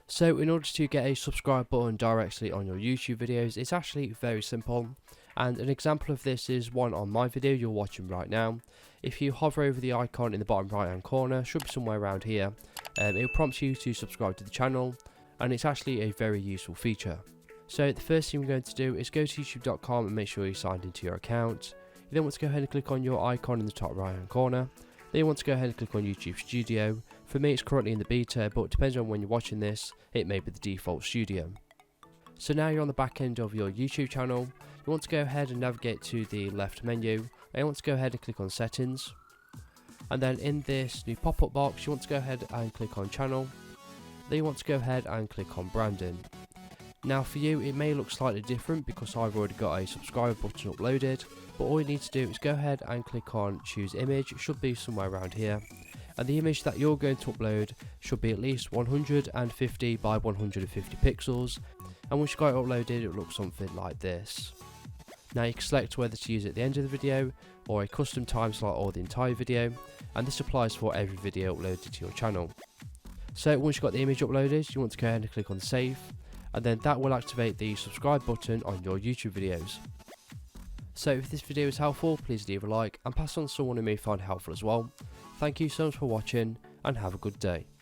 So in order to get a subscribe button directly on your YouTube videos, it's actually very simple, and an example of this is one on my video you're watching right now. If you hover over the icon in the bottom right hand corner, should be somewhere around here, it will prompt you to subscribe to the channel, and it's actually a very useful feature. So the first thing we're going to do is go to youtube.com and make sure you're signed into your account. You then want to go ahead and click on your icon in the top right hand corner. Then you want to go ahead and click on YouTube Studio. For me it's currently in the beta, but depending on when you're watching this, it may be the default studio. So now you're on the back end of your YouTube channel. You want to go ahead and navigate to the left menu, and you want to go ahead and click on settings. And then in this new pop-up box you want to go ahead and click on channel. Then you want to go ahead and click on branding. Now for you it may look slightly different because I've already got a subscribe button uploaded, but all you need to do is go ahead and click on choose image. It should be somewhere around here, and the image that you're going to upload should be at least 150 by 150 pixels, and once you've got it uploaded it will look something like this. Now you can select whether to use it at the end of the video or a custom time slot or the entire video, and this applies for every video uploaded to your channel. So once you've got the image uploaded, you want to go ahead and click on save, and then that will activate the subscribe button on your YouTube videos. So if this video is helpful, please leave a like and pass on to someone who may find it helpful as well. Thank you so much for watching and have a good day.